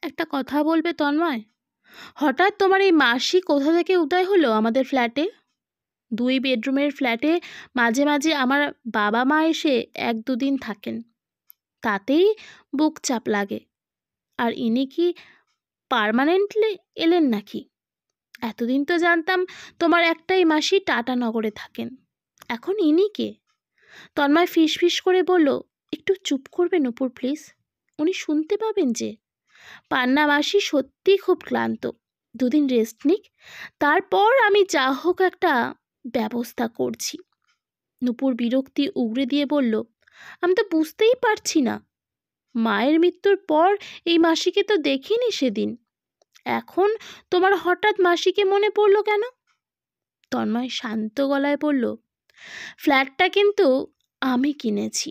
একটা কথা বলবে তন্ময়? হঠাৎ তোমার এই মাসি কোথা থেকে উদয় হলো আমাদের ফ্ল্যাটে? 2 বেডরুমের ফ্ল্যাটে মাঝে মাঝে আমার বাবা মা এসে 1-2 দিন থাকেন, তাতেই বুক চাপ লাগে। আর ইনি কি পার্মানেন্টলি এলেন নাকি? এতদিন তো জানতাম তোমার একটাই মাসি টাটানগরে থাকেন, এখন ইনি কে? তন্ময় ফিস ফিস করে বলল, একটু চুপ করবে নূপুর প্লিজ, উনি শুনতে পাবেন যে। পান্না মাসি সত্যিই খুব ক্লান্ত, 2 দিন রেস্ট নিক, তারপর আমি যা হোক একটা ব্যবস্থা করছি। নূপুর বিরক্তি উগরে দিয়ে বলল, আমি তো বুঝতেই পারছি না, মায়ের মৃত্যুর পর এই মাসিকে তো দেখিনি সেদিন, এখন তোমার হঠাৎ মাসিকে মনে পড়লো কেন? তন্ময় শান্ত গলায় বলল, ফ্ল্যাটটা কিন্তু আমি কিনেছি,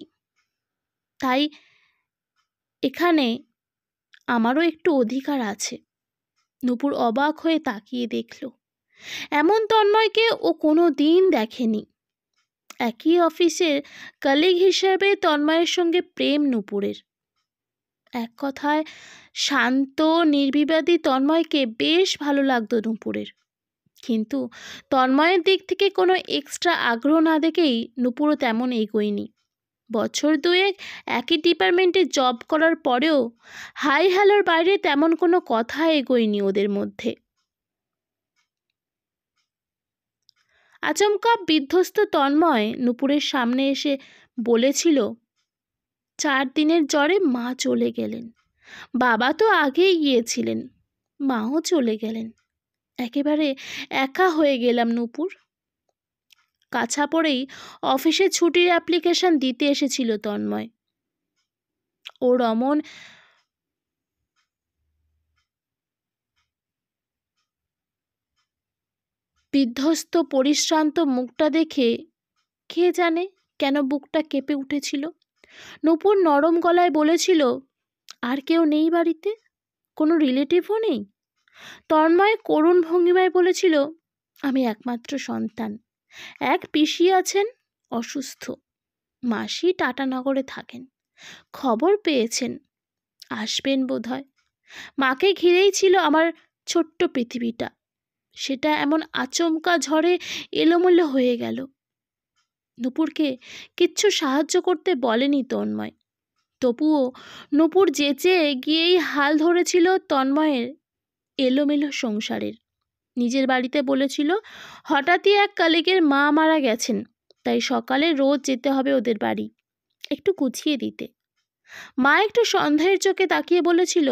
তাই এখানে আমারও একটু অধিকার আছে। নূপুর অবাক হয়ে তাকিয়ে দেখল, এমন তন্ময়কে ও কোনো দিন দেখেনি। একই অফিসের কলিগ হিসেবে তন্ময়ের সঙ্গে প্রেম নূপুরের। এক কথায় শান্ত নির্বিবাদী তন্ময়কে বেশ ভালো লাগতো নূপুরের, কিন্তু তন্ময়ের দিক থেকে কোনো এক্সট্রা আগ্রহ না দেখেই নূপুরও তেমন এগোয়নি। বছর 2 একই ডিপার্টমেন্টে জব করার পরেও হাই হ্যালোর বাইরে তেমন কোনো কথা এগোয়নি ওদের মধ্যে। আচমকা বিধ্বস্ত তন্ময় নূপুরের সামনে এসে বলেছিল, 4 দিনের জ্বরে মা চলে গেলেন, বাবা তো আগেই গিয়েছিলেন, মাও চলে গেলেন, একেবারে একা হয়ে গেলাম নূপুর। কাছা পড়েই অফিসে ছুটির অ্যাপ্লিকেশন দিতে এসেছিল তন্ময়। ও রমন বিধ্বস্ত পরিশ্রান্ত মুখটা দেখে কে জানে কেন বুকটা কেঁপে উঠেছিল। নূপুর নরম গলায় বলেছিল, আর কেউ নেই বাড়িতে? কোনো রিলেটিভও নেই? তন্ময় করুণ ভঙ্গিমায় বলেছিল, আমি একমাত্র সন্তান, এক পিসি আছেন অসুস্থ, মাসি টাটানগরে থাকেন, খবর পেয়েছেন, আসবেন বোধহয়। মাকে ঘিরেই ছিল আমার ছোট্ট পৃথিবীটা, সেটা এমন আচমকা ঝড়ে এলোমেলো হয়ে গেল। নূপুরকে কিচ্ছু সাহায্য করতে বলেনি তন্ময়, তবুও নূপুর যেচে গিয়েই হাল ধরেছিল তন্ময়ের এলোমেলো সংসারের। নিজের বাড়িতে বলেছিল, হঠাৎই এক কলিগের মা মারা গেছেন, তাই সকালে রোজ যেতে হবে ওদের বাড়ি, একটু গুছিয়ে দিতে। মা একটু সন্দেহের চোখে তাকিয়ে বলেছিল,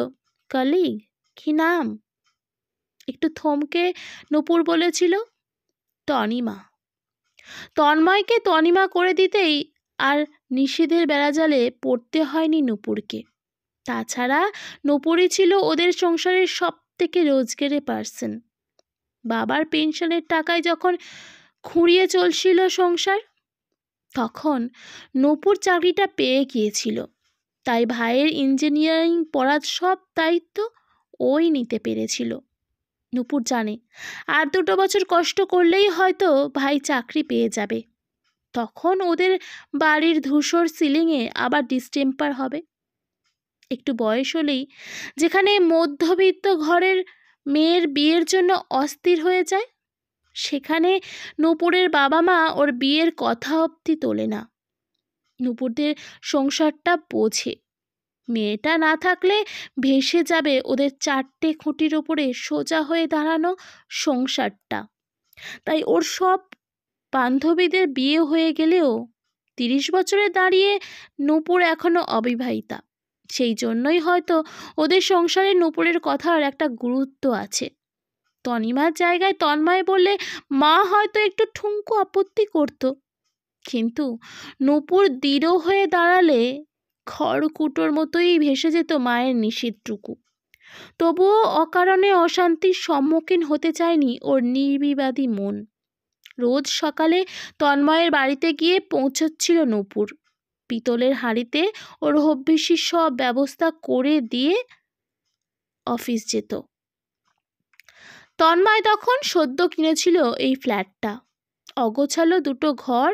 কলিগ, কি নাম? একটু থমকে নূপুর বলেছিল, তনিমা। তন্ময়কে তনিমা করে দিতেই আর নিষেধের বেড়াজালে পড়তে হয়নি নূপুরকে। তাছাড়া নূপুরই ছিল ওদের সংসারের সব থেকে রোজগারে পার্সন। বাবার পেনশনের টাকায় যখন খুঁড়িয়ে চলছিল সংসার, তখন নূপুর চাকরিটা পেয়ে গিয়েছিল, তাই ভাইয়ের ইঞ্জিনিয়ারিং পড়ার সব দায়িত্ব ওই নিতে পেরেছিল। নূপুর জানে, আর 2 বছর কষ্ট করলেই হয়তো ভাই চাকরি পেয়ে যাবে, তখন ওদের বাড়ির ধূসর সিলিংয়ে আবার ডিস্টেম্পার হবে। একটু বয়স হলেই যেখানে মধ্যবিত্ত ঘরের মেয়ের বিয়ের জন্য অস্থির হয়ে যায়, সেখানে নূপুরের বাবা মা ওর বিয়ের কথা অবধি তোলে না। নূপুরদের সংসারটা বোঝে, মেয়েটা না থাকলে ভেসে যাবে ওদের 4টে খুঁটির ওপরে সোজা হয়ে দাঁড়ানো সংসারটা। তাই ওর সব বান্ধবীদের বিয়ে হয়ে গেলেও 30 বছরে দাঁড়িয়ে নূপুর এখনো অবিবাহিতা, সেই জন্যই হয়তো ওদের সংসারে নূপুরের কথার একটা গুরুত্ব আছে। তনিমার জায়গায় তন্ময় বললে মা হয়তো একটু ঠুনকো আপত্তি করত, কিন্তু নূপুর দৃঢ় হয়ে দাঁড়ালে খড়কুটোর মতোই ভেসে যেত মায়ের নিষেধটুকু। তবুও অকারণে অশান্তির সম্মুখীন হতে চায়নি ওর নির্বিবাদী মন। রোজ সকালে তন্ময়ের বাড়িতে গিয়ে পৌঁছচ্ছিল নূপুর, পিতলের হাঁড়িতে ওর হব্বিসির সব ব্যবস্থা করে দিয়ে অফিস যেত। তন্ময় তখন সদ্য কিনেছিল এই ফ্ল্যাটটা, অগোছালো 2টো ঘর,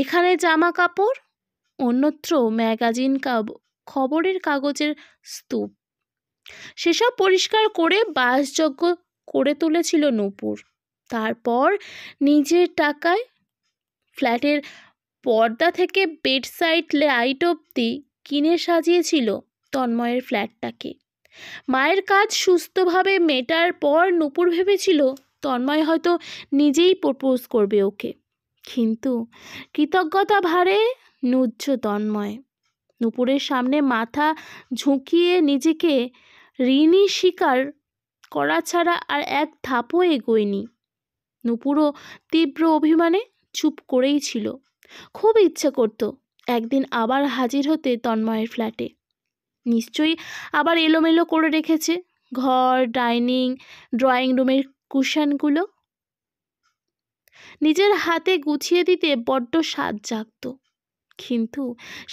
এখানে জামা কাপড়, অন্যত্র ম্যাগাজিন, খবরের কাগজের স্তূপ। সেসব পরিষ্কার করে বাসযোগ্য করে তুলেছিল নূপুর। তারপর নিজের টাকায় ফ্ল্যাটের পর্দা থেকে বেডসাইড লাইট অবধি কিনে সাজিয়েছিল তন্ময়ের ফ্ল্যাটটাকে। মায়ের কাজ সুস্থভাবে মেটার পর নূপুর ভেবেছিল তন্ময় হয়তো নিজেই প্রপোজ করবে ওকে, কিন্তু কৃতজ্ঞতা ভারে নুজ্জ তন্ময়। নূপুরের সামনে মাথা ঝুঁকিয়ে নিজেকে ঋণী স্বীকার করা ছাড়া আর এক ধাপও এগোয়নি। নূপুরও তীব্র অভিমানে চুপ করেই ছিল। খুব ইচ্ছে করত একদিন আবার হাজির হতে তন্ময়ের ফ্ল্যাটে। নিশ্চয়ই আবার এলোমেলো করে রেখেছে ঘর, ডাইনিং, ড্রয়িং রুমের কুশনগুলো। নিজের হাতে গুছিয়ে দিতে বড্ড স্বাদ জাগত, কিন্তু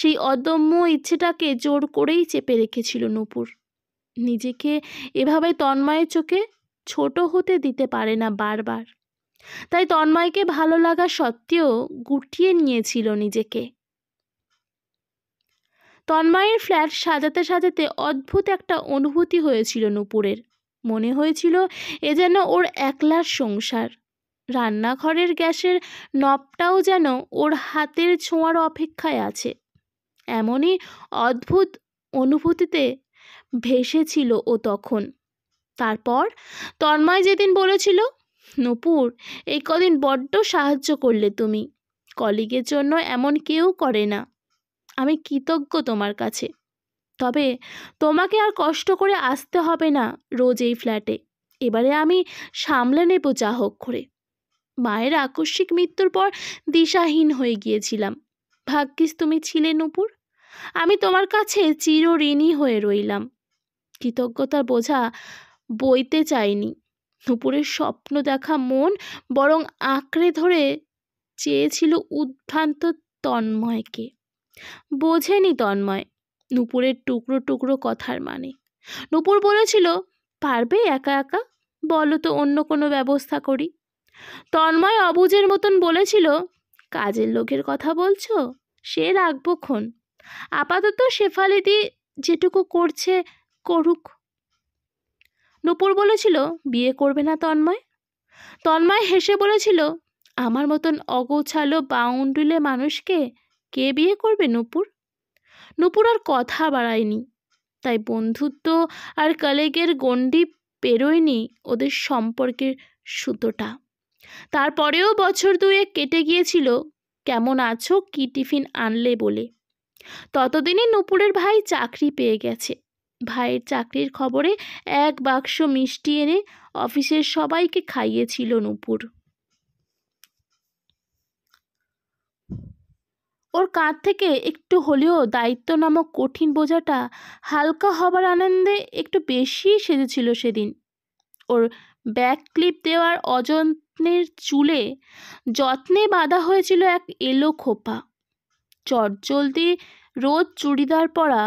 সেই অদম্য ইচ্ছেটাকে জোর করেই চেপে রেখেছিল নূপুর। নিজেকে এভাবে তন্ময়ের চোখে ছোট হতে দিতে পারে না বারবার। তাই তন্ময়কে ভালো লাগা সত্ত্বেও গুটিয়ে নিয়েছিল নিজেকে। তন্ময়ের ফ্ল্যাট সাজাতে সাজাতে অদ্ভুত একটা অনুভূতি হয়েছিল নূপুরের। মনে হয়েছিল এ যেন ওর একলার সংসার। রান্নাঘরের গ্যাসের নবটাও যেন ওর হাতের ছোঁয়ার অপেক্ষায় আছে। এমনই অদ্ভুত অনুভূতিতে ভেসেছিল ও তখন। তারপর তন্ময় যেদিন বলেছিল, নূপুর এই কদিন বড্ড সাহায্য করলে তুমি, কলিগের জন্য এমন কেউ করে না, আমি কৃতজ্ঞ তোমার কাছে। তবে তোমাকে আর কষ্ট করে আসতে হবে না রোজ এই ফ্ল্যাটে, এবারে আমি সামলে নেব যা হোক করে। মায়ের আকস্মিক মৃত্যুর পর দিশাহীন হয়ে গিয়েছিলাম, ভাগ্যিস তুমি ছিলে নূপুর, আমি তোমার কাছে চিরঋণী হয়ে রইলাম। কৃতজ্ঞতার বোঝা বইতে চাইনি। নূপুরের স্বপ্ন দেখা মন বরং আঁকড়ে ধরে চেয়েছিল উদ্ভ্রান্ত তন্ময়কে। বোঝেনি তন্ময় নূপুরের টুকরো টুকরো কথার মানে। নূপুর বলেছিল, পারবে একা একা, বলো তো অন্য কোনো ব্যবস্থা করি। তন্ময় অবুঝের মতন বলেছিল, কাজের লোকের কথা বলছো, সে রাখবক্ষণ, আপাতত শেফালিদি যেটুকু করছে করুক। নূপুর বলেছিল, বিয়ে করবে না তন্ময়? তন্ময় হেসে বলেছিল, আমার মতন অগোছালো বাউন্ডুলে মানুষকে কে বিয়ে করবে নূপুর? নূপুর আর কথা বাড়ায়নি। তাই বন্ধুত্ব আর কলিগের গণ্ডি পেরোয়নি ওদের সম্পর্কের সুতোটা। তারপরেও বছর দুয়েক কেটে গিয়েছিল কেমন আছো, কি টিফিন আনলে বলে। ততদিনে নূপুরের ভাই চাকরি পেয়ে গেছে। ভাইয়ের চাকরির খবরে এক বাক্স মিষ্টি এনে অফিসের সবাইকে খাইয়েছিল নূপুর। ওর কাঁধ থেকে একটু হলেও দায়িত্ব নামক কঠিন বোঝাটা হালকা হবার আনন্দে একটু বেশি সেজেছিল সেদিন। ওর ব্যাক ক্লিপ দেওয়ার অযত্নের চুলে যত্নে বাঁধা হয়েছিল এক এলো খোপা। চটজলদি রোজ চুড়িদার পরা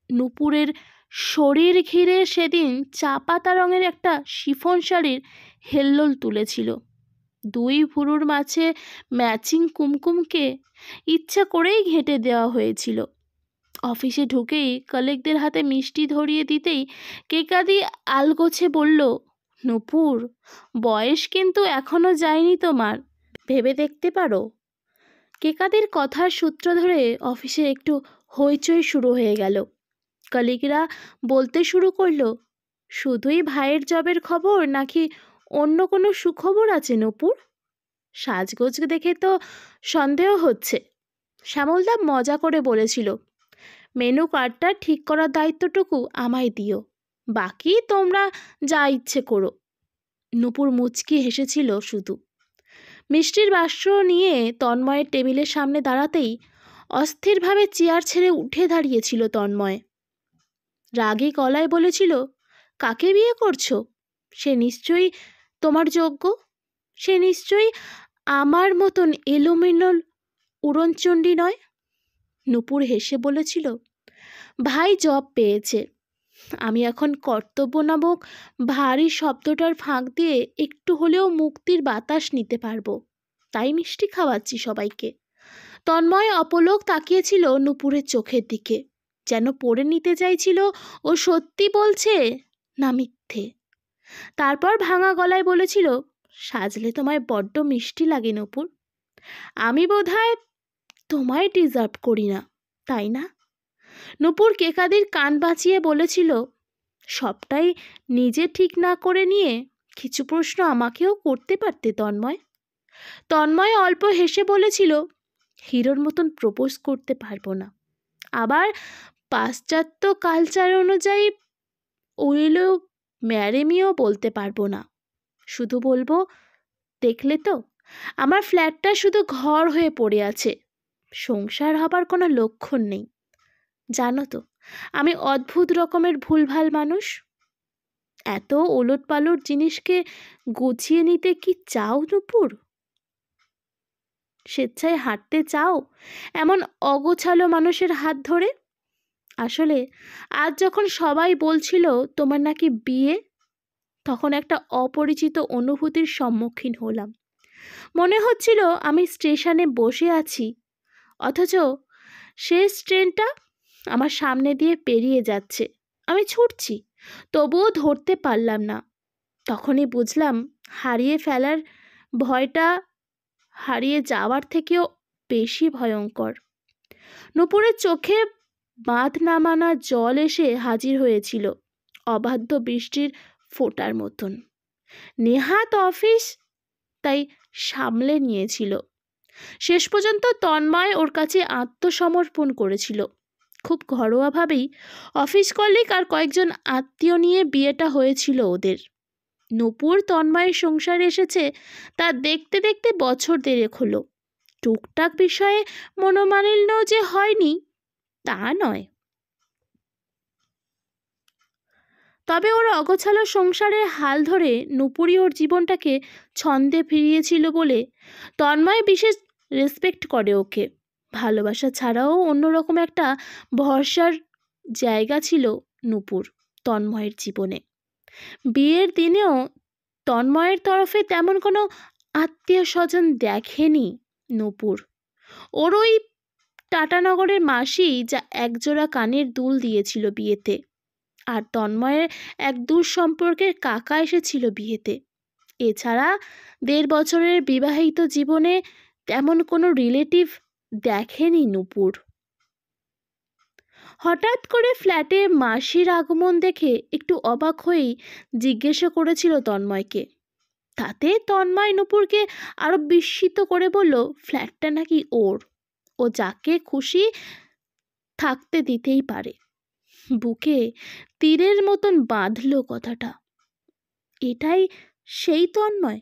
নূপুরের শরীর ঘিরে সেদিন চা পাতা রঙের একটা শিফন শাড়ির হেল্লোল তুলেছিল। দুই ভুরুর মাঝে ম্যাচিং কুমকুমকে ইচ্ছা করেই ঘেঁটে দেওয়া হয়েছিল। অফিসে ঢুকেই কলিগদের হাতে মিষ্টি ধরিয়ে দিতেই কেকাদি আলগোছে বলল, নূপুর বয়স কিন্তু এখনো যায়নি তোমার, ভেবে দেখতে পারো। কেকাদির কথার সূত্র ধরে অফিসে একটু হইচই শুরু হয়ে গেল। কলিগরা বলতে শুরু করলো, শুধুই ভাইয়ের জবের খবর নাকি অন্য কোনো সুখবর আছে নূপুর? সাজগোজ দেখে তো সন্দেহ হচ্ছে। শ্যামলদা মজা করে বলেছিল, মেনু কার্ডটা ঠিক করার দায়িত্বটুকু আমায় দিও, বাকি তোমরা যা ইচ্ছে করো। নূপুর মুচকি হেসেছিল শুধু। মিষ্টির বাক্স নিয়ে তন্ময়ের টেবিলের সামনে দাঁড়াতেই অস্থিরভাবে চেয়ার ছেড়ে উঠে দাঁড়িয়েছিল তন্ময়। রাগী গলায় বলেছিল, কাকে বিয়ে করছো? সে নিশ্চয়ই তোমার যোগ্য, সে নিশ্চয়ই আমার মতন এলোমেলো উড়নচণ্ডী নয়। নূপুর হেসে বলেছিল, ভাই জব পেয়েছে, আমি এখন কর্তব্য নামক ভারী শব্দটার ফাঁক দিয়ে একটু হলেও মুক্তির বাতাস নিতে পারবো, তাই মিষ্টি খাওয়াচ্ছি সবাইকে। তন্ময় অপলক তাকিয়েছিল নূপুরের চোখের দিকে। যেন পড়ে নিতে চাইছিল ও সত্যি বলছে না মিথ্যে। তারপর ভাঙা গলায় বলেছিল, সাজলে তোমায় বড্ড মিষ্টি লাগে নূপুর। আমি বোধহয় তোমায় ডিজার্ভ করি না, তাই না? নূপুর কেকাদির কান বাঁচিয়ে বলেছিল, সবটাই নিজে ঠিক না করে নিয়ে কিছু প্রশ্ন আমাকেও করতে পারতে তন্ময়। তন্ময় অল্প হেসে বলেছিল, হিরোর মতন প্রপোজ করতে পারবো না, আবার পাশ্চাত্য কালচার অনুযায়ী উইলো ম্যারেমিও বলতে পারবো না। শুধু বলবো, দেখলে তো আমার ফ্ল্যাটটা শুধু ঘর হয়ে পড়ে আছে, সংসার হবার কোনো লক্ষণ নেই। জানো তো আমি অদ্ভুত রকমের ভুলভাল মানুষ। এত ওলট পালট জিনিসকে গুছিয়ে নিতে কি চাও নূপুর? স্বেচ্ছায় হাঁটতে চাও এমন অগোছালো মানুষের হাত ধরে? আসলে আজ যখন সবাই বলছিল তোমার নাকি বিয়ে, তখন একটা অপরিচিত অনুভূতির সম্মুখীন হলাম। মনে হচ্ছিল আমি স্টেশনে বসে আছি, অথচ শেষ ট্রেনটা আমার সামনে দিয়ে পেরিয়ে যাচ্ছে। আমি ছুটছি, তবুও ধরতে পারলাম না। তখনই বুঝলাম হারিয়ে ফেলার ভয়টা হারিয়ে যাওয়ার থেকেও বেশি ভয়ঙ্কর। নূপুরের চোখে বাঁধ নামানা জল এসে হাজির হয়েছিল অবাধ্য বৃষ্টির ফোঁটার মতন। নেহাত অফিস, তাই সামলে নিয়েছিল। শেষ পর্যন্ত তন্ময় ওর কাছে আত্মসমর্পণ করেছিল। খুব ঘরোয়াভাবেই অফিস কলিগ আর কয়েকজন আত্মীয় নিয়ে বিয়েটা হয়েছিল ওদের। নূপুর তন্ময়ের সংসারে এসেছে তা দেখতে দেখতে বছর 1.5 হলো। টুকটাক বিষয়ে মনোমালিন্য যে হয়নি তা নয়, তবে ওর অগোছালো সংসারের হাল ধরে নূপুরই ওর জীবনটাকে ছন্দে ফিরিয়েছিল বলে তন্ময় বিশেষ রেসপেক্ট করে ওকে। ভালোবাসা ছাড়াও অন্যরকম একটা ভরসার জায়গা ছিল নূপুর তন্ময়ের জীবনে। বিয়ের দিনেও তন্ময়ের তরফে তেমন কোনো আত্মীয় স্বজন দেখেনি নূপুর। ওর ওই টাটানগরের মাসি যা একজোড়া কানের দুল দিয়েছিল বিয়েতে, আর তন্ময়ের এক দূর সম্পর্কের কাকা এসেছিল বিয়েতে। এছাড়া 1.5 বছরের বিবাহিত জীবনে তেমন কোনো রিলেটিভ দেখেনি নূপুর। হঠাৎ করে ফ্ল্যাটে মাসির আগমন দেখে একটু অবাক হয়েই জিজ্ঞাসা করেছিল তন্ময়কে। তাতে তন্ময় নূপুরকে আরো বিস্মিত করে বলল, ফ্ল্যাটটা নাকি ওর, ও যাকে খুশি থাকতে দিতেই পারে। বুকে তীরের মতন বাঁধল কথাটা। এটাই সেই তন্ময়?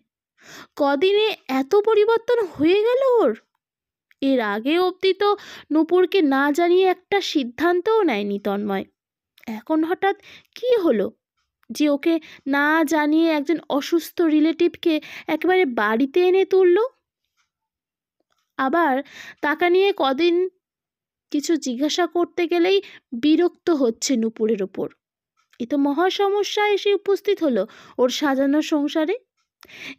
কদিনে এত পরিবর্তন হয়ে গেল ওর। এর আগে অবধি তো নূপুরকে না জানিয়ে একটা সিদ্ধান্তও নেয়নি তন্ময়। এখন হঠাৎ কি হলো যে ওকে না জানিয়ে একজন অসুস্থ রিলেটিভকে একেবারে বাড়িতে এনে তুলল? আবার টাকা নিয়ে কদিন কিছু জিজ্ঞাসা করতে গেলেই বিরক্ত হচ্ছে নূপুরের ওপর। এ তো মহা সমস্যা এসে উপস্থিত হলো ওর সাজানো সংসারে।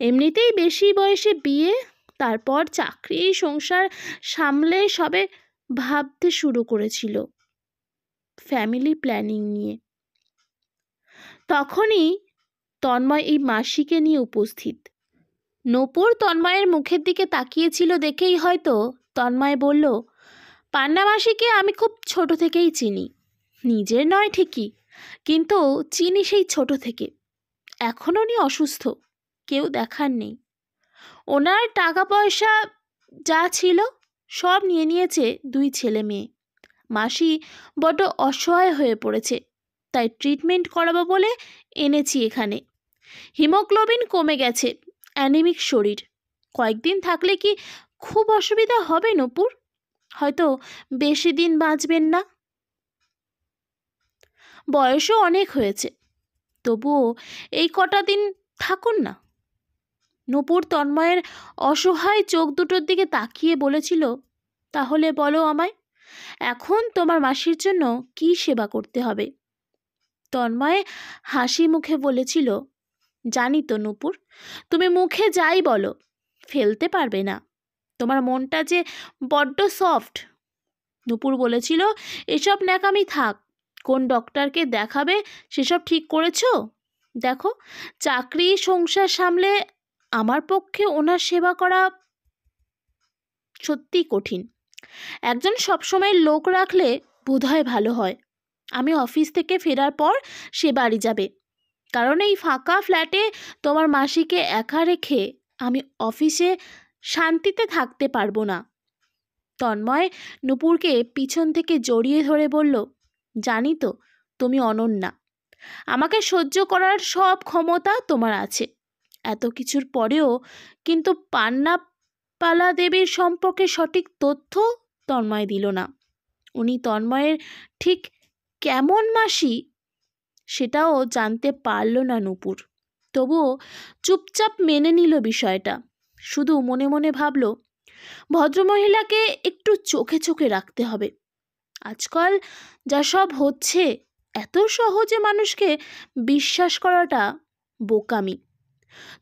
এমনিতেই বেশি বয়সে বিয়ে, তারপর চাকরি, সংসার সামলে সবে ভাবতে শুরু করেছিল ফ্যামিলি প্ল্যানিং নিয়ে। তখনই তন্ময় এই মাসিকে নিয়ে উপস্থিত। নূপুর তন্ময়ের মুখের দিকে তাকিয়েছিল দেখেই হয়তো তন্ময় বলল, পান্না মাসিকে আমি খুব ছোট থেকেই চিনি। নিজের নয় ঠিকই, কিন্তু চিনি সেই ছোট থেকে। এখন উনি অসুস্থ, কেউ দেখার নেই। ওনার টাকা পয়সা যা ছিল সব নিয়ে নিয়েছে 2 ছেলে মেয়ে। মাসি বড্ড অসহায় হয়ে পড়েছে, তাই ট্রিটমেন্ট করাবো বলে এনেছি এখানে। হিমোগ্লোবিন কমে গেছে, অ্যানিমিক শরীর। কয়েকদিন থাকলে কি খুব অসুবিধা হবে নূপুর? হয়তো বেশি দিন বাঁচবেন না। বয়সও অনেক হয়েছে, তবুও এই কটা দিন থাকুন না। নূপুর তন্ময়ের অসহায় চোখ দুটোর দিকে তাকিয়ে বলেছিল, তাহলে বলো আমায়, এখন তোমার মাসির জন্য কি সেবা করতে হবে? তন্ময় হাসি মুখে বলেছিল, জানি তো নূপুর, তুমি মুখে যাই বলো ফেলতে পারবে না। তোমার মনটা যে বড্ড সফট, নূপুর বলেছিল, এসব ন্যাকামি থাক, কোন ডক্টরকে দেখাবে সেসব ঠিক করেছো? দেখো, চাকরি সংসার সামলে আমার পক্ষে ওনার সেবা করা সত্যিই কঠিন। একজন সবসময় লোক রাখলে বোধহয় ভালো হয়। আমি অফিস থেকে ফেরার পর সে বাড়ি যাবে, কারণ এই ফাঁকা ফ্ল্যাটে তোমার মাসিকে একা রেখে আমি অফিসে শান্তিতে থাকতে পারবো না। তন্ময় নূপুরকে পিছন থেকে জড়িয়ে ধরে বলল, জানি তো তুমি অনন্যা, আমাকে সহ্য করার সব ক্ষমতা তোমার আছে। এত কিছুর পরেও কিন্তু পান্নাপালা দেবীর সম্পর্কে সঠিক তথ্য তন্ময় দিল না। উনি তন্ময়ের ঠিক কেমন মাসি সেটাও জানতে পারল না নূপুর। তবুও চুপচাপ মেনে নিল বিষয়টা। শুধু মনে মনে ভাবল, ভদ্রমহিলাকে একটু চোখে চোখে রাখতে হবে। আজকাল যা সব হচ্ছে, এত সহজে মানুষকে বিশ্বাস করাটা বোকামি।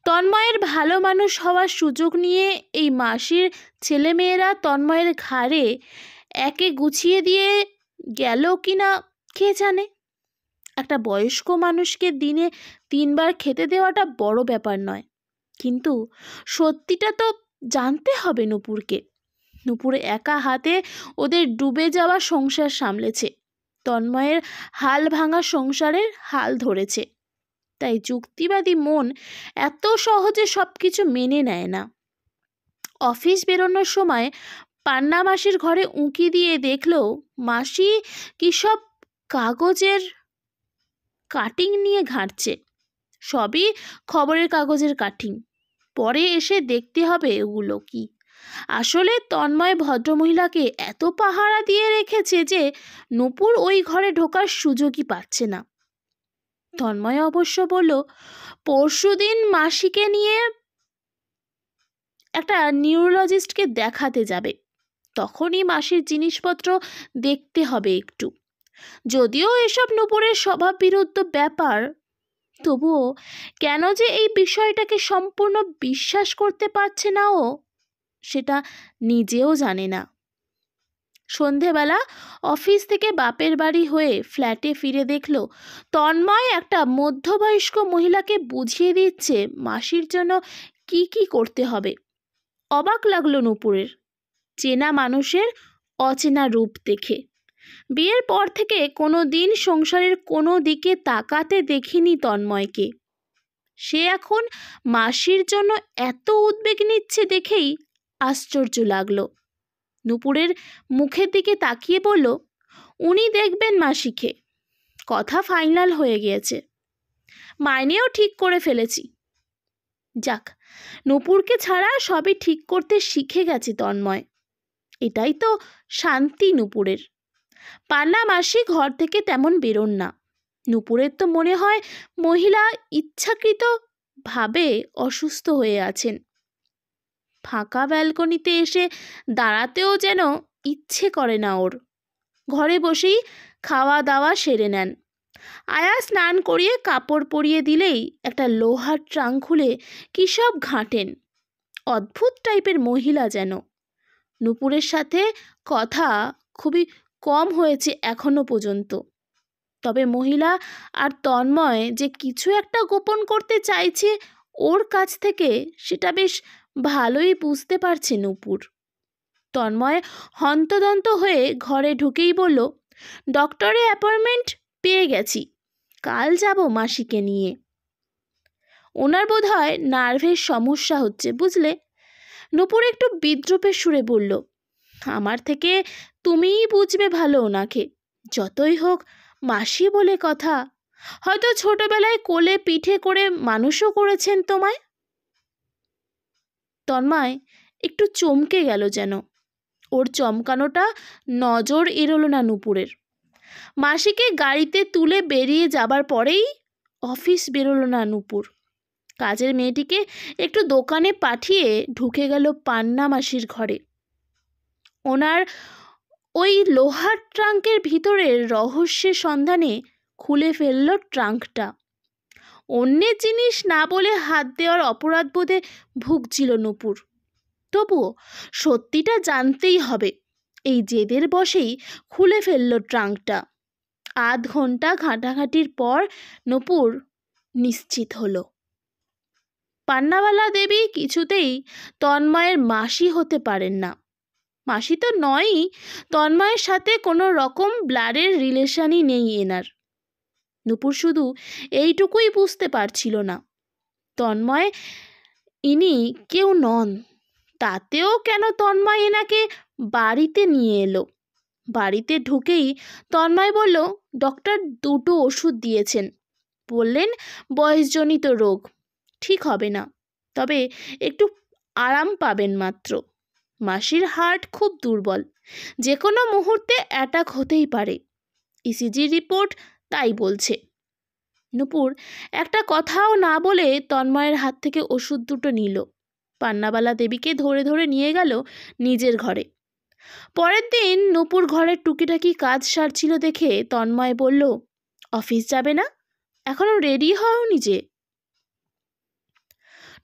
তন্ময়ের ভালো মানুষ হওয়ার সুযোগ নিয়ে এই মাসির ছেলেমেয়েরা তন্ময়ের ঘাড়ে একে গুছিয়ে দিয়ে গেল কিনা কে জানে। একটা বয়স্ক মানুষকে দিনে 3 বার খেতে দেওয়াটা বড় ব্যাপার নয়, কিন্তু সত্যিটা তো জানতে হবে নূপুরকে। নূপুর একা হাতে ওদের ডুবে যাওয়া সংসার সামলেছে, তন্ময়ের হাল ভাঙা সংসারের হাল ধরেছে। তাই যুক্তিবাদী মন এত সহজে সব কিছু মেনে নেয় না। অফিস বেরোনোর সময় পান্না মাসির ঘরে উঁকি দিয়ে দেখলো মাসি কী সব কাগজের কাটিং নিয়ে ঘাঁটছে। সবই খবরের কাগজের কাটিং। পরে এসে দেখতে হবে ওগুলো কি। আসলে তন্ময় ভদ্রমহিলাকে এত পাহারা দিয়ে রেখেছে যে নূপুর ওই ঘরে ঢোকার সুযোগই পাচ্ছে না। তন্ময় অবশ্য বলল, পরশুদিন মাসিকে নিয়ে একটা নিউরোলজিস্টকে দেখাতে যাবে, তখনই মাসির জিনিসপত্র দেখতে হবে একটু। যদিও এসব নূপুরের স্বভাব বিরুদ্ধ ব্যাপার, তবুও কেন যে এই বিষয়টাকে সম্পূর্ণ বিশ্বাস করতে পারছে না ও, সেটা নিজেও জানে না। সন্ধেবেলা অফিস থেকে বাপের বাড়ি হয়ে ফ্ল্যাটে ফিরে দেখল তন্ময় একটা মধ্যবয়স্ক মহিলাকে বুঝিয়ে দিচ্ছে মাসির জন্য কি কি করতে হবে। অবাক লাগলো নূপুরের চেনা মানুষের অচেনা রূপ দেখে। বিয়ের পর থেকে কোনো দিন সংসারের কোনো দিকে তাকাতে দেখিনি তন্ময়কে। সে এখন মাসির জন্য এত উদ্বেগ নিচ্ছে দেখেই আশ্চর্য লাগলো। নূপুরের মুখের দিকে তাকিয়ে বলল, উনি দেখবেন মাসিকে, কথা ফাইনাল হয়ে গিয়েছে, মাইনেও ঠিক করে ফেলেছি। যাক, নূপুরকে ছাড়া সবই ঠিক করতে শিখে গেছে তন্ময়, এটাই তো শান্তি নূপুরের। পান্না মাসি ঘর থেকে তেমন বেরোন না। নূপুরের তো মনে হয় মহিলা ইচ্ছাকৃতভাবে অসুস্থ হয়ে আছেন। ফাঁকা ব্যালকনিতে এসে দাঁড়াতেও যেন ইচ্ছে করে না ওর। ঘরে বসেই খাওয়া দাওয়া সেরে নেন। আয়া স্নান করিয়ে কাপড় পরিয়ে দিলেই একটা লোহার ট্রাঙ্ক খুলে কী সব ঘাঁটেন। অদ্ভুত টাইপের মহিলা যেন। নূপুরের সাথে কথা খুবই কম হয়েছে এখনো পর্যন্ত, তবে মহিলা আর তন্ময় যে কিছু একটা গোপন করতে চাইছে ওর কাছ থেকে, সেটা বেশ ভালোই বুঝতে পারছে নূপুর। তন্ময় হন্তদন্ত হয়ে ঘরে ঢুকেই বলল, ডক্টরের অ্যাপয়েন্টমেন্ট পেয়ে গেছি, কাল যাব মাসিকে নিয়ে। ওনার বোধহয় নার্ভের সমস্যা হচ্ছে বুঝলে। নূপুর একটু বিদ্রূপের সুরে বলল, আমার থেকে তুমিই বুঝবে ভালো ওনাকে। যতই হোক মাসি বলে কথা, হয়তো ছোটবেলায় কোলে পিঠে করে মানুষও করেছেন তোমায়। তন্ময় একটু চমকে গেল যেন। ওর চমকানোটা নজর এড়োলো না নূপুরের। মাসিকে গাড়িতে তুলে বেরিয়ে যাবার পরেই অফিস বেরোলো না নূপুর। কাজের মেয়েটিকে একটু দোকানে পাঠিয়ে ঢুকে গেল পান্না মাসির ঘরে। ওনার ওই লোহার ট্রাঙ্কের ভিতরের রহস্যের সন্ধানে খুলে ফেলল ট্রাঙ্কটা। অন্যের জিনিস না বলে হাত দেওয়ার অপরাধবোধে ভুগছিল নূপুর। তবুও সত্যিটা জানতেই হবে। এই জেদের বশেই খুলে ফেলল ট্রাঙ্কটা। আধ ঘন্টা ঘাঁটাঘাঁটির পর নূপুর নিশ্চিত হলো পান্নাবালা দেবী কিছুতেই তন্ময়ের মাসি হতে পারেন না। মাসি তো নয়ই, তন্ময়ের সাথে কোনো রকম ব্লাডের রিলেশনই নেই এনার। নূপুর শুধু এইটুকুই বুঝতে পারছিল না, তন্ময় ইনি কেউ নন। তাতেও কেন তন্ময় এনাকে বাড়িতে নিয়ে এলো? বাড়িতে ঢুকেই তন্ময় বলল, ডক্টর 2টো ওষুধ দিয়েছেন, বললেন বয়সজনিত রোগ, ঠিক হবে না, তবে একটু আরাম পাবেন মাত্র। মাসির হার্ট খুব দুর্বল, যে কোনো মুহূর্তে অ্যাটাক হতেই পারে, ইসিজি রিপোর্ট তাই বলছে। নূপুর একটা কথাও না বলে তন্ময়ের হাত থেকে ওষুধ 2টো নিল। পান্নাবালা দেবীকে ধরে ধরে নিয়ে গেল নিজের ঘরে। পরের দিন নূপুর ঘরের টুকিটাকি কাজ সারছিল দেখে তন্ময় বলল, অফিস যাবে না? এখনো রেডি হওনি যে?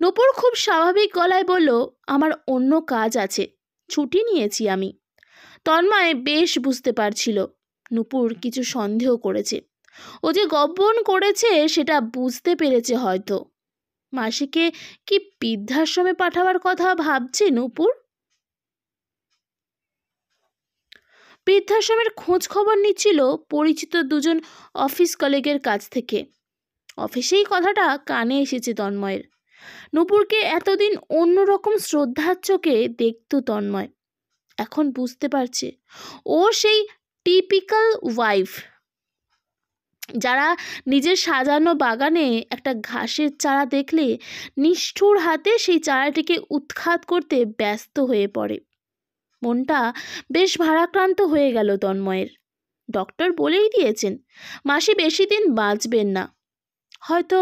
নূপুর খুব স্বাভাবিক গলায় বলল, আমার অন্য কাজ আছে, ছুটি নিয়েছি আমি। তন্ময় বেশ বুঝতে পারছিল নূপুর কিছু সন্দেহ করেছে। ও যে গব্বন করেছে সেটা বুঝতে পেরেছে হয়তো। মাসিকে কি বৃদ্ধাশ্রমে পাঠাবার কথা ভাবছে নূপুর? বৃদ্ধাশ্রমের খোঁজ খবর নিচ্ছিল পরিচিত 2জন অফিস কলিগের কাছ থেকে। অফিসেই কথাটা কানে এসেছে তন্ময়ের। নূপুরকে এতদিন অন্যরকম শ্রদ্ধার চোখে দেখত তন্ময়, এখন বুঝতে পারছে ও সেই টিপিক্যাল ওয়াইফ যারা নিজের সাজানো বাগানে একটা ঘাসের চারা দেখলে নিষ্ঠুর হাতে সেই চারাটিকে উৎখাত করতে ব্যস্ত হয়ে পড়ে। মনটা বেশ ভারাক্রান্ত হয়ে গেল তন্ময়ের। ডক্টর বলেই দিয়েছেন মাসি বেশি দিন বাঁচবেন না, হয়তো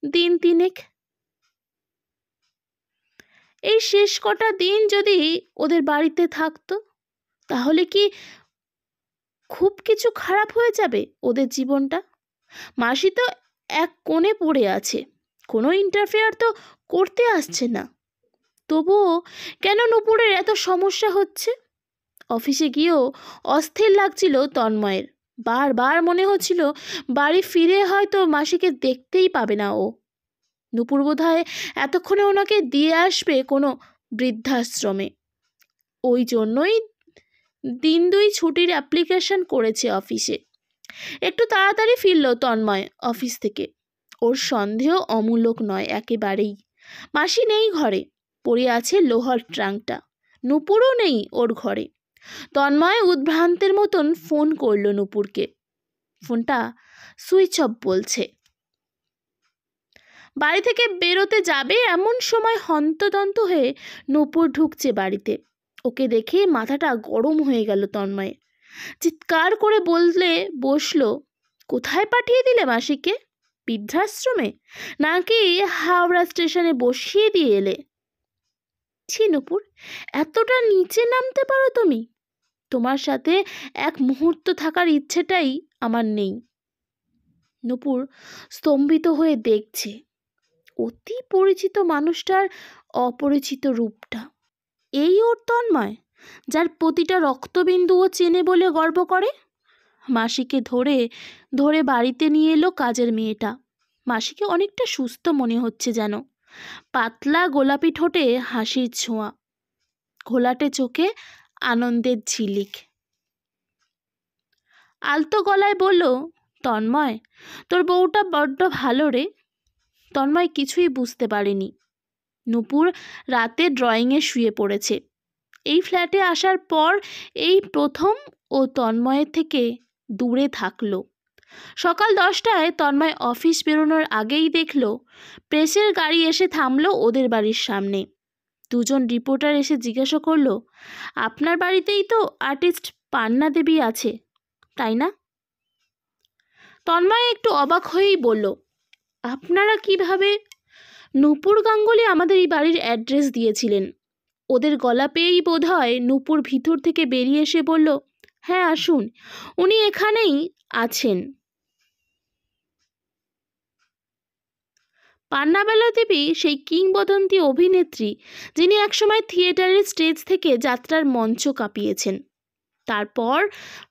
দিন 3 এই শেষ কটা দিন যদি ওদের বাড়িতে থাকতো, তাহলে কি খুব কিছু খারাপ হয়ে যাবে ওদের জীবনটা? মাসি তো এক কোণে পড়ে আছে, কোনো ইন্টারফেয়ার তো করতে আসছে না, তবুও কেন নূপুরের এত সমস্যা হচ্ছে? অফিসে গিয়েও অস্থির লাগছিল তন্ময়ের। বারবার মনে হচ্ছিল বাড়ি ফিরে হয়তো মাসিকে দেখতেই পাবে না ও। নূপুর বোধহয় এতক্ষণে ওনাকে দিয়ে আসবে কোনো বৃদ্ধাশ্রমে। ওই জন্যই দিন 2 ছুটির অ্যাপ্লিকেশন করেছে অফিসে। একটু তাড়াতাড়ি ফিরল তন্ময় অফিস থেকে। ওর সন্দেহ অমূলক নয় একেবারেই। মাসি নেই ঘরে, পড়ে আছে লোহার ট্রাঙ্কটা। নূপুরও নেই ওর ঘরে। তন্ময় উদ্ভ্রান্তের মতন ফোন করল নূপুরকে। ফোনটা সুইচ অফ বলছে। বাড়ি থেকে বেরোতে যাবে এমন সময় হন্তদন্ত হয়ে নূপুর ঢুকছে বাড়িতে। ওকে দেখে মাথাটা গরম হয়ে গেল তন্ময়। চিৎকার করে বললে বসলো, কোথায় পাঠিয়ে দিলে মাসিকে? বৃদ্ধাশ্রমে, নাকি হাওড়া স্টেশনে বসিয়ে দিয়ে এলে? ছি নূপুর, এতটা নিচে নামতে পারো তুমি? তোমার সাথে এক মুহূর্ত থাকার ইচ্ছেটাই আমার নেই। নূপুর স্তম্ভিত হয়ে দেখছে অতি পরিচিত মানুষটার অপরিচিত রূপটা। এই ওর তন্ময়, যার প্রতিটা রক্তবিন্দুও চেনে বলে গর্ব করে। মাসিকে ধরে ধরে বাড়িতে নিয়ে এলো কাজের মেয়েটা। মাসিকে অনেকটা সুস্থ মনে হচ্ছে যেন। পাতলা গোলাপি ঠোঁটে হাসির ছোঁয়া, ঘোলাটে চোখে আনন্দের ঝিলিক। আলতো গলায় বলল, তন্ময়, তোর বউটা বড্ড ভালো রে। তন্ময় কিছুই বুঝতে পারেনি। নূপুর রাতে ড্রয়িংয়ে শুয়ে পড়েছে। এই ফ্ল্যাটে আসার পর এই প্রথম ও তন্ময়ের থেকে দূরে থাকলো। সকাল 10টায় তন্ময় অফিস বেরোনোর আগেই দেখল প্রেসের গাড়ি এসে থামলো ওদের বাড়ির সামনে। 2জন রিপোর্টার এসে জিজ্ঞাসা করলো, আপনার বাড়িতেই তো আর্টিস্ট পান্না দেবী আছে, তাই না? তন্ময় একটু অবাক হয়েই বলল, আপনারা কিভাবে? নূপুর গাঙ্গুলি আমাদের এই বাড়ির অ্যাড্রেস দিয়েছিলেন। ওদের গলা পেয়েই বোধ হয় নূপুর ভিতর থেকে বেরিয়ে এসে বলল, হ্যাঁ আসুন, উনি এখানেই আছেন। পান্নাবালা দেবী সেই কিংবদন্তি অভিনেত্রী যিনি একসময় থিয়েটারের স্টেজ থেকে যাত্রার মঞ্চ কাঁপিয়েছেন। তারপর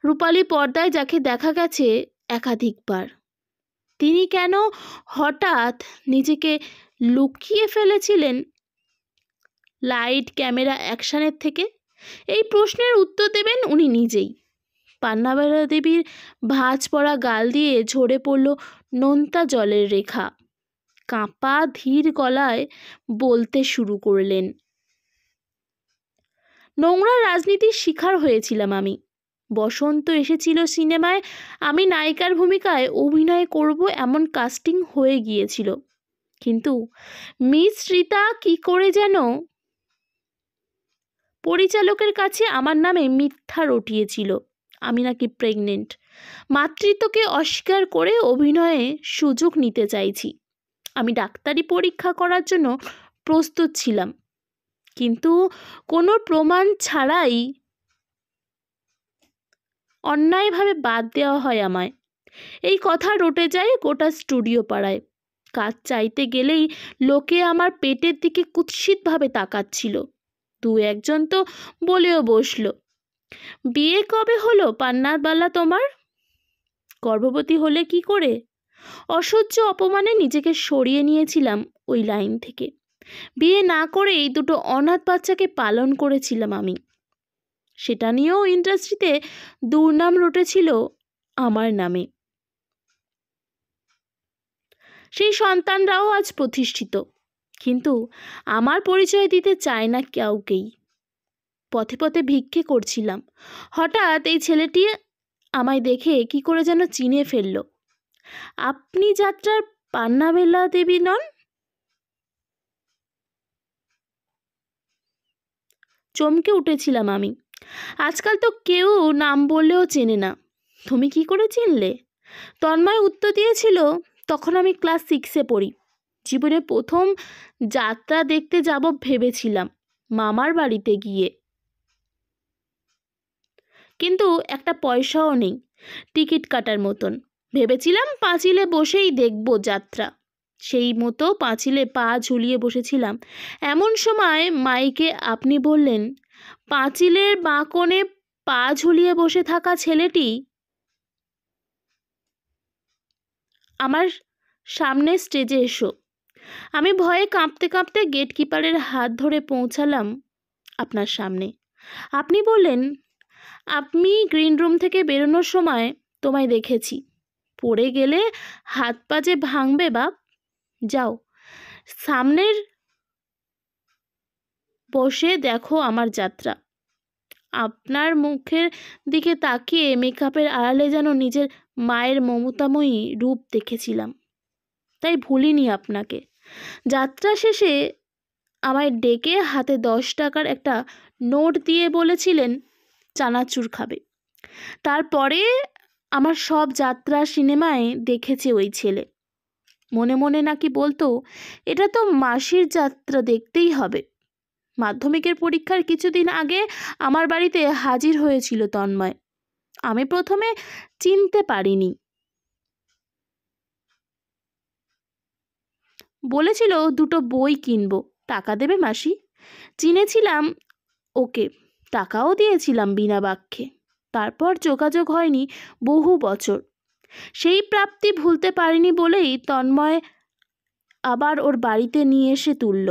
রূপালী পর্দায় যাকে দেখা গেছে একাধিকবার, তিনি কেন হঠাৎ নিজেকে লুকিয়ে ফেলেছিলেন লাইট ক্যামেরা অ্যাকশনের থেকে? এই প্রশ্নের উত্তর দেবেন উনি নিজেই। পান্নাবালা দেবীর ভাঁজ পড়া গাল দিয়ে ঝরে পড়ল নোনতা জলের রেখা। কাঁপা ধীর গলায় বলতে শুরু করলেন, নোংরা রাজনীতির শিকার হয়েছিলাম আমি। বসন্ত এসেছিল সিনেমায়, আমি নায়িকার ভূমিকায় অভিনয় করব এমন কাস্টিং হয়ে গিয়েছিল, কিন্তু মিস রীতা কি করে যেন পরিচালকের কাছে আমার নামে মিথ্যা রটিয়েছিল, আমি নাকি প্রেগনেন্ট, মাতৃত্বকে অস্বীকার করে অভিনয়ে সুযোগ নিতে চাইছি। আমি ডাক্তারি পরীক্ষা করার জন্য প্রস্তুত ছিলাম, কিন্তু কোনো প্রমাণ ছাড়াই অন্যায়ভাবে বাদ দেওয়া হয় আমায়। এই কথা রটে যায় গোটা স্টুডিও পাড়ায়। কাজ চাইতে গেলেই লোকে আমার পেটের দিকে কুৎসিতভাবে তাকাচ্ছিল। দু একজন তো বলেও বসলো, বিয়ে কবে হলো পান্নাবালা তোমার? গর্ভবতী হলে কি করে? অসহ্য অপমানে নিজেকে সরিয়ে নিয়েছিলাম ওই লাইন থেকে। বিয়ে না করেই দুটো অনাথ বাচ্চাকে পালন করেছিলাম আমি। সেটা নিয়েও ইন্ডাস্ট্রিতে দুর্নাম রটেছিল আমার নামে। সেই সন্তানরাও আজ প্রতিষ্ঠিত, কিন্তু আমার পরিচয় দিতে চায় না কাউকেই। পথে পথে ভিক্ষে করছিলাম, হঠাৎ এই ছেলেটি আমায় দেখে কি করে যেন চিনে ফেলল। আপনি যাত্রার পান্নাবালা দেবী নন? চমকে উঠেছিলাম আমি। আজকাল তো কেউ নাম বললেও চেনে না, তুমি কি করে চিনলে? তন্ময় উত্তর দিয়েছিল, তখন আমি ক্লাস 6-এ পড়ি। জীবনে প্রথম যাত্রা দেখতে যাব ভেবেছিলাম মামার বাড়িতে গিয়ে, কিন্তু একটা পয়সাও নেই টিকিট কাটার মতন। ভেবেছিলাম পাঁচিলে বসেই দেখব যাত্রা। সেই মতো পাঁচিলে পা ঝুলিয়ে বসেছিলাম। এমন সময় মাইকে আপনি বললেন, পাঁচিলের বাঁ কোণে পা ঝুলিয়ে বসে থাকা ছেলেটি আমার সামনে স্টেজে এসো। আমি ভয়ে কাঁপতে কাঁপতে গেটকিপারের হাত ধরে পৌঁছালাম আপনার সামনে। আপনি বললেন, আমি গ্রিন রুম থেকে বেরোনোর সময় তোমায় দেখেছি, পড়ে গেলে হাত পা যে ভাঙবে বাপ, যাও সামনের বসে দেখো আমার যাত্রা। আপনার মুখের দিকে তাকিয়ে মেকআপের আড়ালে যেন নিজের মায়ের মমতাময়ী রূপ দেখেছিলাম, তাই ভুলিনি আপনাকে। যাত্রা শেষে আমায় ডেকে হাতে 10 টাকার একটা নোট দিয়ে বলেছিলেন চানাচুর খাবে। তারপরে আমার সব যাত্রা সিনেমায় দেখেছে ওই ছেলে। মনে মনে নাকি বলতো, এটা তো মাসির যাত্রা, দেখতেই হবে। মাধ্যমিকের পরীক্ষার কিছুদিন আগে আমার বাড়িতে হাজির হয়েছিল তন্ময়। আমি প্রথমে চিনতে পারিনি। বলেছিল দুটো বই কিনবো, টাকা দেবে মাসি। চিনেছিলাম ওকে, টাকাও দিয়েছিলাম বিনা বাক্যে। তারপর যোগাযোগ হয়নি বহু বছর। সেই প্রাপ্তি ভুলতে পারিনি বলেই তন্ময় আবার ওর বাড়িতে নিয়ে এসে তুলল।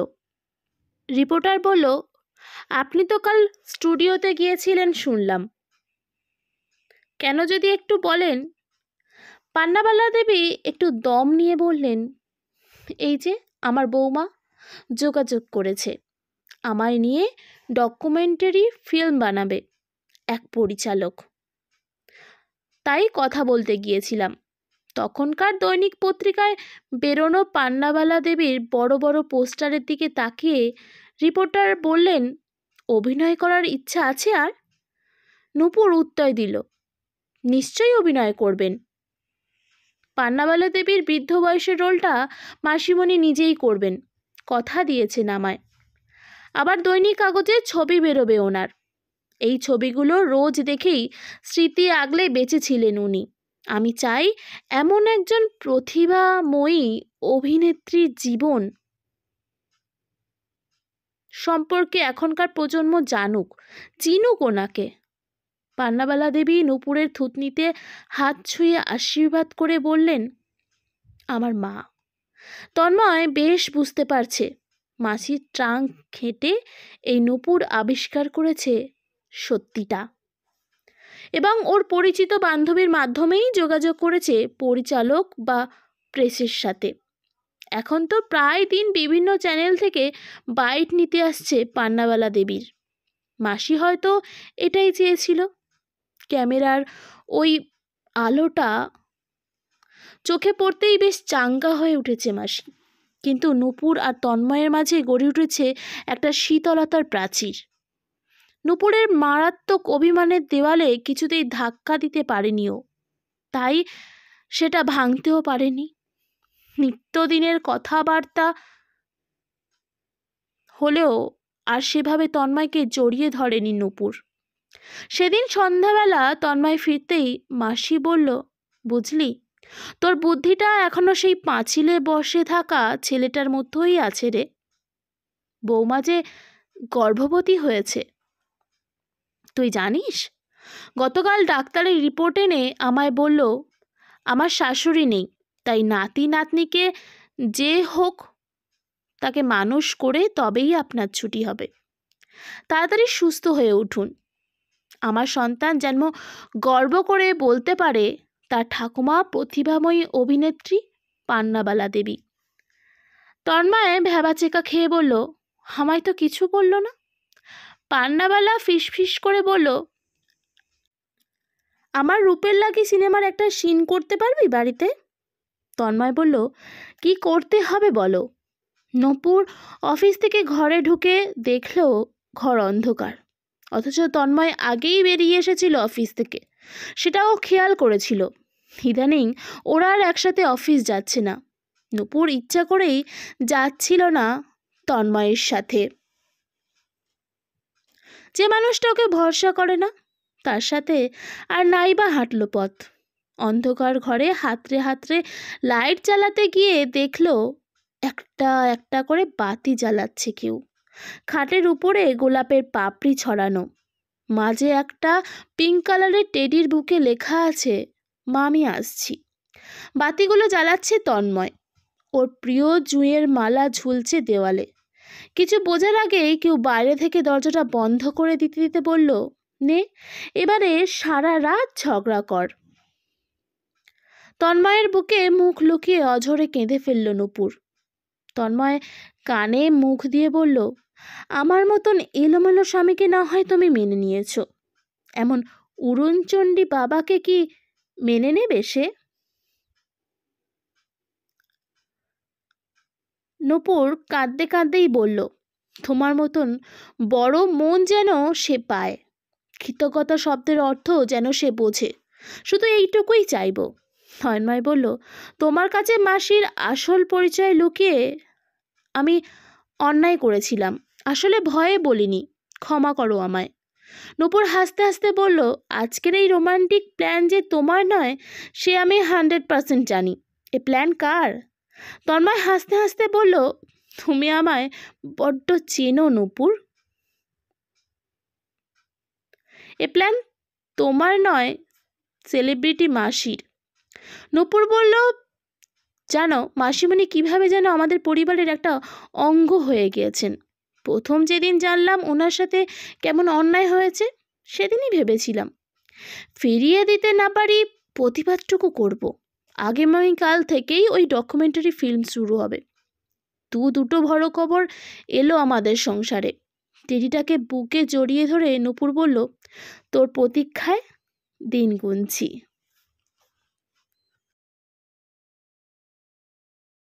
রিপোর্টার বলল, আপনি তো কাল স্টুডিওতে গিয়েছিলেন শুনলাম, কেন যদি একটু বলেন? পান্নাবালা দেবী একটু দম নিয়ে বললেন, এই যে আমার বৌমা যোগাযোগ করেছে, আমায় নিয়ে ডকুমেন্টারি ফিল্ম বানাবে এক পরিচালক, তাই কথা বলতে গিয়েছিলাম। তখনকার দৈনিক পত্রিকায় বেরোনো পান্নাবালা দেবীর বড় বড় পোস্টারের দিকে তাকিয়ে রিপোর্টার বললেন, অভিনয় করার ইচ্ছা আছে আর? নূপুর উত্তর দিল, নিশ্চয়ই অভিনয় করবেন। পান্নাবালা দেবীর বৃদ্ধ বয়সের রোলটা মাসিমণি নিজেই করবেন, কথা দিয়েছেন আমায়। আবার দৈনিক কাগজে ছবি বেরোবে ওনার। এই ছবিগুলো রোজ দেখেই স্মৃতি আগলে বেঁচেছিলেন উনি। আমি চাই এমন একজন প্রতিভাময়ী অভিনেত্রীর জীবন সম্পর্কে এখনকার প্রজন্ম জানুক, চিনুক ওনাকে। পান্নাবালা দেবী নূপুরের থুতনিতে হাত ছুঁয়ে আশীর্বাদ করে বললেন, আমার মা। তন্ময় বেশ বুঝতে পারছে মাসির ট্রাঙ্ক ঘেঁটে এই নূপুর আবিষ্কার করেছে সত্যিটা, এবং ওর পরিচিত বান্ধবীর মাধ্যমেই যোগাযোগ করেছে পরিচালক বা প্রেসের সাথে। এখন তো প্রায় দিন বিভিন্ন চ্যানেল থেকে বাইট নিতে আসছে পান্নাবালা দেবীর। মাসি হয়তো এটাই চেয়েছিল। ক্যামেরার ওই আলোটা চোখে পড়তেই বেশ চাঙ্গা হয়ে উঠেছে মাসি, কিন্তু নূপুর আর তন্ময়ের মাঝে গড়ে উঠেছে একটা শীতলতার প্রাচীর। নূপুরের মারাত্মক অভিমানের দেওয়ালে কিছুতেই ধাক্কা দিতে পারেনিও, তাই সেটা ভাঙতেও পারেনি। নিত্যদিনের কথাবার্তা হলেও আর সেভাবে তন্ময়কে জড়িয়ে ধরেনি নূপুর। সেদিন সন্ধ্যাবেলা তন্ময় ফিরতেই মাসি বলল, বুঝলি, তোর বুদ্ধিটা এখনো সেই পাঁচিলে বসে থাকা ছেলেটার মধ্যেই আছে রে। বৌমা যে গর্ভবতী হয়েছে তুই জানিস? গতকাল ডাক্তারের রিপোর্ট এনে আমায় বলল, আমার শাশুড়ি নেই, তাই নাতি নাতনিকে যে হোক তাকে মানুষ করে তবেই আপনার ছুটি হবে। তাড়াতাড়ি সুস্থ হয়ে উঠুন। আমার সন্তান যেন গর্ব করে বলতে পারে তার ঠাকুমা প্রতিভাময়ী অভিনেত্রী পান্নাবালা দেবী। তন্ময় ভ্যাবাচেকা খেয়ে বলল, আমায় তো কিছু বলল না। পান্নাবালা ফিসফিস করে বলল, আমার রূপের লাগি সিনেমার একটা সিন করতে পারবি বাড়িতে? তন্ময় বলল, কি করতে হবে বলো। নূপুর অফিস থেকে ঘরে ঢুকে দেখলো ঘর অন্ধকার, অথচ তন্ময় আগেই বেরিয়ে এসেছিল অফিস থেকে। সেটাও খেয়াল করেছিল। ইদানিং ওরা আর একসাথে অফিস যাচ্ছে না। নূপুর ইচ্ছা করেই যাচ্ছিল না তন্ময়ের সাথে। যে মানুষটা ওকে ভরসা করে না তার সাথে আর নাই বা হাঁটলো পথ। অন্ধকার ঘরে হাতড়ে হাতড়ে লাইট জ্বালাতে গিয়ে দেখলো একটা একটা করে বাতি জ্বালাচ্ছে কেউ। খাটের উপরে গোলাপের পাপড়ি ছড়ানো, মাঝে একটা পিঙ্ক কালারের টেডির বুকে লেখা আছে, মা আমি আসছি। বাতিগুলো জ্বালাচ্ছে তন্ময়। ওর প্রিয় জুঁয়ের মালা ঝুলছে দেওয়ালে। কিছু বোঝার আগেই কেউ বাইরে থেকে দরজাটা বন্ধ করে দিতে দিতে বলল, নে এবারে সারা রাত ঝগড়া কর। তন্ময়ের বুকে মুখ লুকিয়ে অঝরে কেঁদে ফেলল নূপুর। তন্ময় কানে মুখ দিয়ে বলল, আমার মতন এলোমেলো স্বামীকে না হয় তুমি মেনে নিয়েছ, এমন উড়নচণ্ডী বাবাকে কি মেনে নেবে সে? নূপুর কাঁদতে কাঁদতেই বলল, তোমার মতন বড় মন যেন সে পায়, কৃতজ্ঞতা শব্দের অর্থ যেন সে বোঝে, শুধু এইটুকুই চাইব। তন্ময় বলল, তোমার কাছে মাসির আসল পরিচয় লুকিয়ে আমি অন্যায় করেছিলাম, আসলে ভয়ে বলিনি, ক্ষমা করো আমায়। নূপুর হাসতে হাসতে বলল, আজকের এই রোমান্টিক প্ল্যান যে তোমার নয় সে আমি 100% জানি। এ প্ল্যান কার? তন্ময় হাসতে হাসতে বলল, তুমি আমায় বড্ড চেনো নূপুর। এ প্ল্যান তোমার নয়, সেলিব্রিটি মাসির। নূপুর বলল, জানো মাসিমণি কিভাবে যেন আমাদের পরিবারের একটা অঙ্গ হয়ে গিয়েছেন। প্রথম যেদিন জানলাম ওনার সাথে কেমন অন্যায় হয়েছে সেদিনই ভেবেছিলাম ফিরিয়ে দিতে না পারি প্রতিবাদটুকু করব। আগামীকাল থেকেই ওই ডকুমেন্টারি ফিল্ম শুরু হবে। দুটো বড় খবর এলো আমাদের সংসারে। টেডিটাকে বুকে জড়িয়ে ধরে নূপুর বলল, তোর প্রতীক্ষায় দিন গুনছি।